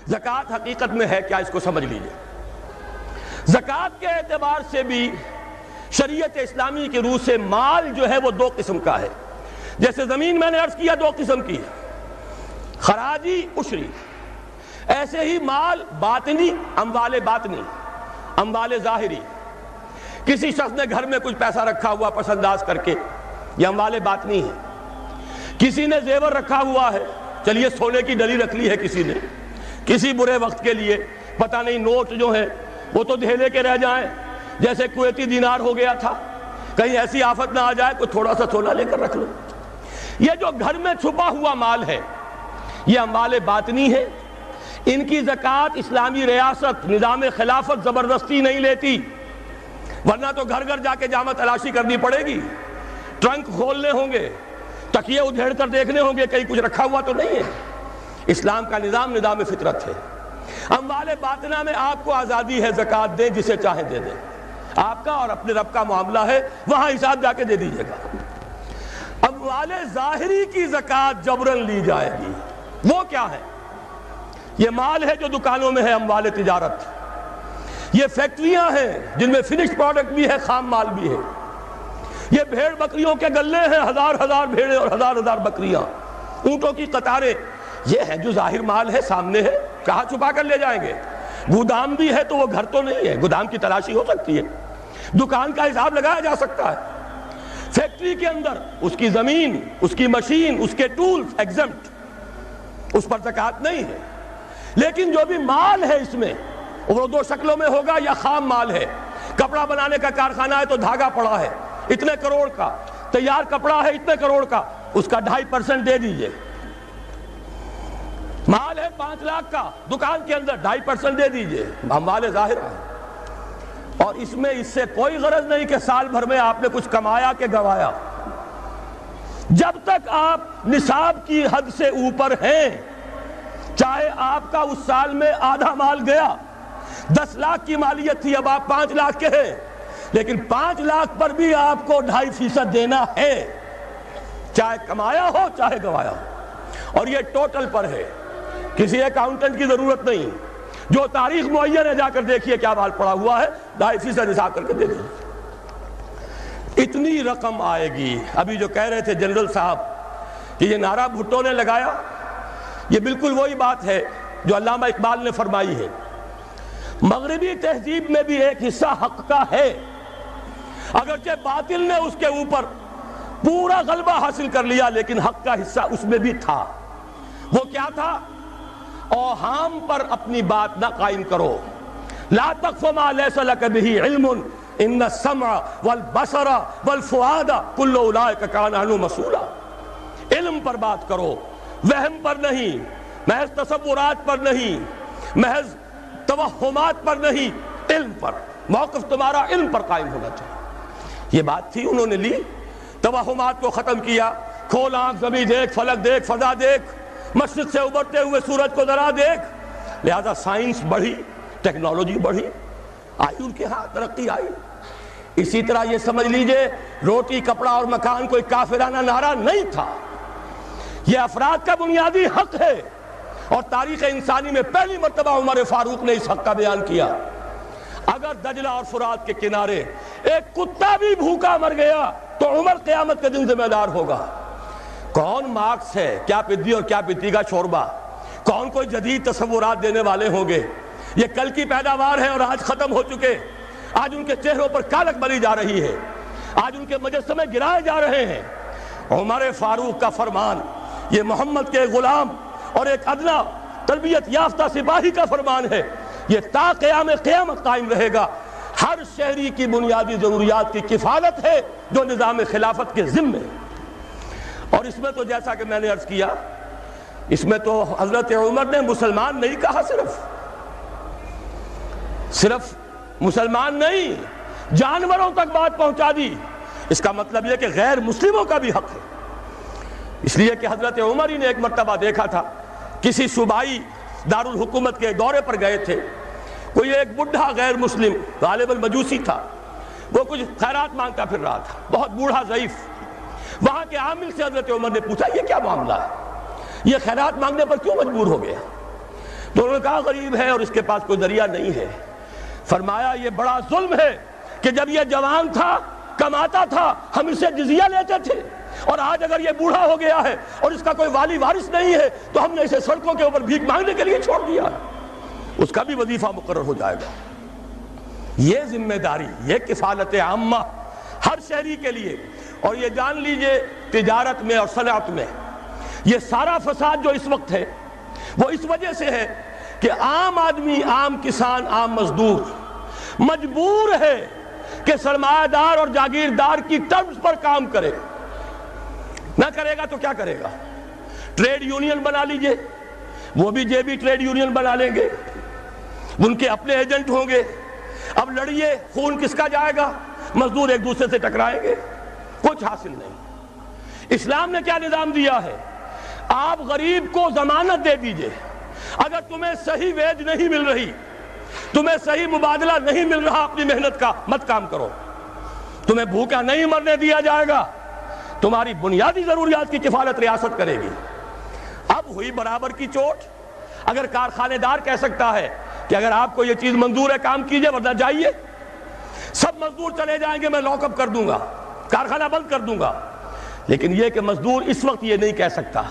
زکوٰۃ حقیقت میں ہے کیا، اس کو سمجھ لیجئے۔ زکوٰۃ کے اعتبار سے بھی شریعت اسلامی کی روح سے مال جو ہے وہ دو قسم کا ہے۔ جیسے زمین میں نے عرض کیا دو قسم کی ہے، خراجی، عشری۔ ایسے ہی مال باطنی، اموال باطنی، اموال ظاہری۔ کسی شخص نے گھر میں کچھ پیسہ رکھا ہوا پس انداز کر کے، یہ اموال باطنی ہے۔ کسی نے زیور رکھا ہوا ہے، چلیے سونے کی ڈلی رکھ لی ہے کسی نے، کسی برے وقت کے لیے، پتہ نہیں نوٹ جو ہیں وہ تو دھیلے کے رہ جائیں، جیسے کویتی دینار ہو گیا تھا، کہیں ایسی آفت نہ آ جائے کوئی تھوڑا سا سونا لے کر رکھ لو۔ یہ جو گھر میں چھپا ہوا مال ہے یہ اموال باطنی ہے۔ ان کی زکوٰۃ اسلامی ریاست، نظام خلافت زبردستی نہیں لیتی، ورنہ تو گھر گھر جا کے جامع تلاشی کرنی پڑے گی، ٹرنک کھولنے ہوں گے، تکیے ادھیڑ کر دیکھنے ہوں گے کہیں کچھ رکھا ہوا تو نہیں ہے۔ اسلام کا نظام فطرت ہے۔ اموال باطنہ میں آپ کو آزادی ہے، زکوٰۃ دیں جسے چاہیں دے دیں، آپ کا اور اپنے رب کا معاملہ ہے، وہاں حساب جا کے دے دیجئے گا۔ اموال ظاہری کی زکوٰۃ جبراً لی جائے گی۔ وہ کیا ہے؟ یہ مال ہے جو دکانوں میں ہے، اموال تجارت۔ یہ فیکٹریاں ہیں جن میں فنشڈ پروڈکٹ بھی ہے، خام مال بھی ہے۔ یہ بھیڑ بکریوں کے گلے ہیں، ہزار ہزار بھیڑیں اور ہزار ہزار بکریاں، اونٹوں کی قطاریں، یہ ہے جو ظاہر مال ہے، سامنے ہے، کہاں چھپا کر لے جائیں گے؟ گودام بھی ہے تو وہ گھر تو نہیں ہے، گودام کی تلاشی ہو سکتی ہے، دکان کا حساب لگایا جا سکتا ہے۔ فیکٹری کے اندر اس کی زمین، اس کی مشین، اس کے ٹولز ایگزمپٹ، اس پر زکوٰۃ نہیں ہے۔ لیکن جو بھی مال ہے اس میں وہ دو شکلوں میں ہوگا، یا خام مال ہے، کپڑا بنانے کا کارخانہ ہے تو دھاگا پڑا ہے اتنے کروڑ کا، تیار کپڑا ہے اتنے کروڑ کا، اس کا 2.5% دے دیجئے۔ مال ہے 5 لاکھ کا، دکان کے اندر 2.5% دے دیجئے، اموال ظاہر ہے۔ اور اس میں اس سے کوئی غرض نہیں کہ سال بھر میں آپ نے کچھ کمایا کہ گوایا۔ جب تک آپ نصاب کی حد سے اوپر ہیں، چاہے آپ کا اس سال میں آدھا مال گیا، 10 لاکھ کی مالیت تھی، اب آپ 5 لاکھ کے ہیں، لیکن 5 لاکھ پر بھی آپ کو 2.5% دینا ہے، چاہے کمایا ہو چاہے گوایا ہو۔ اور یہ ٹوٹل پر ہے، کسی اکاؤنٹنٹ کی ضرورت نہیں، جو تاریخ معین ہے جا کر دیکھیے کیا مال پڑا ہوا ہے، 2.5% حساب کر کے دے دیجیے۔ اتنی رقم آئے گی۔ ابھی جو کہہ رہے تھے جنرل صاحب کہ یہ نعرہ بھٹو نے لگایا، یہ بالکل وہی بات ہے جو علامہ اقبال نے فرمائی ہے۔ مغربی تہذیب میں بھی ایک حصہ حق کا ہے، اگرچہ باطل نے اس کے اوپر پورا غلبہ حاصل کر لیا، لیکن حق کا حصہ اس میں بھی تھا۔ وہ کیا تھا؟ اوہام پر اپنی بات نہ قائم کرو، لا تقف ما لیس لک بہ علم ان السمع والبصر والفؤاد کل اولئک کان عنہ مسئولا۔ علم پر بات کرو، وہم پر نہیں، محض تصورات پر نہیں، محض توہمات پر نہیں، علم پر۔ موقف تمہارا علم پر قائم ہونا چاہیے۔ یہ بات تھی، انہوں نے لی، توہمات کو ختم کیا، کھول آنکھ، زمین دیکھ، فلک دیکھ، فضا دیکھ، مشرق سے ابھرتے ہوئے سورج کو ذرا دیکھ۔ لہذا سائنس بڑھی، ٹیکنالوجی بڑھی، آئی ان کے ہاں ترقی آئی۔ اسی طرح یہ سمجھ لیجئے روٹی، کپڑا اور مکان کوئی کافرانہ نعرہ نہیں تھا، یہ افراد کا بنیادی حق ہے، اور تاریخ انسانی میں پہلی مرتبہ عمر فاروق نے اس حق کا بیان کیا۔ اگر دجلہ اور فرات کے کنارے ایک کتا بھی بھوکا مر گیا تو عمر قیامت کے دن ذمہ دار ہوگا۔ کون مارکس ہے، کیا پدی اور کیا پتی کا شوربہ، کون کوئی جدید تصورات دینے والے ہوں گے؟ یہ کل کی پیداوار ہے اور آج ختم ہو چکے، آج ان کے چہروں پر کالک بری جا رہی ہے، آج ان کے مجسمے گرائے جا رہے ہیں۔ عمر فاروق کا فرمان، یہ محمد کے غلام اور ایک ادنا تربیت یافتہ سپاہی کا فرمان ہے، یہ تا قیام قیامت قائم رہے گا۔ ہر شہری کی بنیادی ضروریات کی کفالت ہے جو نظام خلافت کے ذمے ہے۔ اور اس میں تو جیسا کہ میں نے عرض کیا، اس میں تو حضرت عمر نے مسلمان نہیں کہا، صرف مسلمان نہیں، جانوروں تک بات پہنچا دی۔ اس کا مطلب یہ کہ غیر مسلموں کا بھی حق ہے، اس لیے کہ حضرت عمر ہی نے ایک مرتبہ دیکھا تھا، کسی صوبائی دارالحکومت کے دورے پر گئے تھے، کوئی ایک بڈھا غیر مسلم غالباً مجوسی تھا، وہ کچھ خیرات مانگتا پھر رہا تھا، بہت بوڑھا ضعیف۔ وہاں کے عامل سے حضرت عمر نے پوچھا یہ کیا معاملہ ہے، یہ خیرات مانگنے پر کیوں مجبور ہو گیا؟ تو انہوں نے کہا غریب ہے اور اس کے پاس کوئی ذریعہ نہیں ہے۔ فرمایا یہ بڑا ظلم ہے کہ جب یہ جوان تھا، کماتا تھا، ہم اسے جزیہ لیتے تھے، اور آج اگر یہ بوڑھا ہو گیا ہے اور اس کا کوئی والی وارث نہیں ہے تو ہم نے اسے سڑکوں کے اوپر بھیک مانگنے کے لیے چھوڑ دیا، اس کا بھی وظیفہ مقرر ہو جائے گا۔ یہ ذمہ داری، یہ کفالت عامہ ہر شہری کے لیے۔ اور یہ جان لیجئے تجارت میں اور صنعت میں یہ سارا فساد جو اس وقت ہے وہ اس وجہ سے ہے کہ عام آدمی، عام کسان، عام مزدور مجبور ہے کہ سرمایہ دار اور جاگیردار کی ٹرمز پر کام کرے۔ نہ کرے گا تو کیا کرے گا؟ ٹریڈ یونین بنا لیجئے، وہ بھی جیبی ٹریڈ یونین بنا لیں گے، ان کے اپنے ایجنٹ ہوں گے۔ اب لڑیے، خون کس کا جائے گا؟ مزدور ایک دوسرے سے ٹکرائیں گے، کچھ حاصل نہیں۔ اسلام نے کیا نظام دیا ہے؟ آپ غریب کو ضمانت دے دیجئے، اگر تمہیں صحیح ویج نہیں مل رہی، تمہیں صحیح مبادلہ نہیں مل رہا اپنی محنت کا، مت کام کرو، تمہیں بھوکا نہیں مرنے دیا جائے گا، تمہاری بنیادی ضروریات کی کفالت ریاست کرے گی۔ اب ہوئی برابر کی چوٹ۔ اگر کارخانے دار کہہ سکتا ہے کہ اگر آپ کو یہ چیز منظور ہے کام کیجئے ورنہ جائیے، سب مزدور چلے جائیں گے، میں لاک اپ کر دوں گا، کارخانہ بند کر دوں گا، لیکن یہ کہ مزدور اس وقت یہ نہیں کہہ سکتا،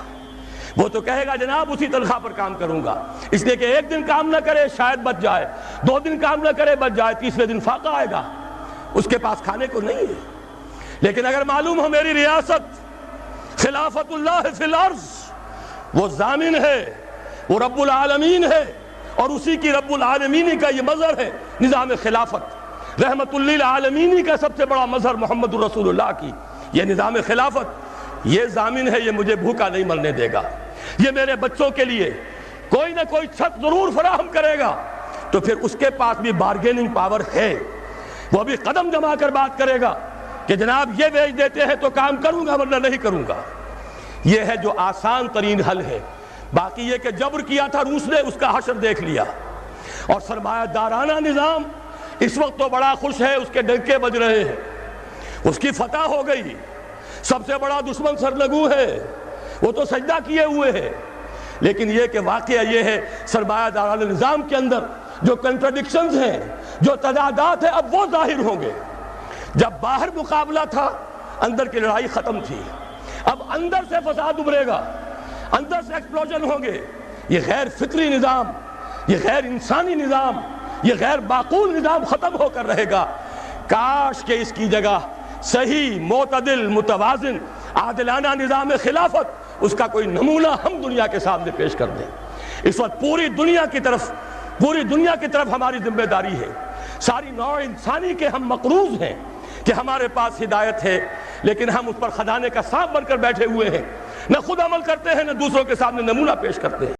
وہ تو کہے گا جناب اسی تنخواہ پر کام کروں گا، اس لیے کہ ایک دن کام نہ کرے شاید بچ جائے، 2 دن کام نہ کرے بچ جائے، تیسرے دن فاقہ آئے گا، اس کے پاس کھانے کو نہیں ہے۔ لیکن اگر معلوم ہو میری ریاست خلافت اللہ فی الارض، وہ ضامن ہے، وہ رب العالمین ہے، اور اسی کی رب العالمینی کا یہ مظہر ہے نظام خلافت، رحمت للعالمینی کا سب سے بڑا مظہر محمد الرسول اللہ کی یہ نظام خلافت، یہ ضامن ہے، یہ مجھے بھوکا نہیں مرنے دے گا، یہ میرے بچوں کے لیے کوئی نہ کوئی چھت ضرور فراہم کرے گا، تو پھر اس کے پاس بھی بارگیننگ پاور ہے، وہ بھی قدم جما کر بات کرے گا کہ جناب یہ بیچ دیتے ہیں تو کام کروں گا ورنہ نہیں کروں گا۔ یہ ہے جو آسان ترین حل ہے۔ باقی یہ کہ جبر کیا تھا روس نے، اس کا حشر دیکھ لیا، اور سرمایہ دارانہ نظام اس وقت تو بڑا خوش ہے، اس کے ڈنکے بج رہے ہیں، اس کی فتح ہو گئی، سب سے بڑا دشمن سرنگوں ہے، وہ تو سجدہ کیے ہوئے ہے۔ لیکن یہ کہ واقعہ یہ ہے سرمایہ دارانہ نظام کے اندر جو کنٹرڈکشنز ہیں، جو تضادات ہیں، اب وہ ظاہر ہوں گے۔ جب باہر مقابلہ تھا، اندر کی لڑائی ختم تھی، اب اندر سے فساد ابھرے گا، اندر سے ایکسپلوژن ہوں گے۔ یہ غیر فطری نظام، یہ غیر انسانی نظام، یہ غیر معقول نظام ختم ہو کر رہے گا۔ کاش کہ اس کی جگہ صحیح، معتدل، متوازن، عادلانہ نظام خلافت، اس کا کوئی نمونہ ہم دنیا کے سامنے پیش کر دیں۔ اس وقت پوری دنیا کی طرف ہماری ذمہ داری ہے، ساری نوع انسانی کے ہم مقروض ہیں کہ ہمارے پاس ہدایت ہے، لیکن ہم اس پر خزانے کا سانپ بن کر بیٹھے ہوئے ہیں، نہ خود عمل کرتے ہیں نہ دوسروں کے سامنے نمونہ پیش کرتے ہیں۔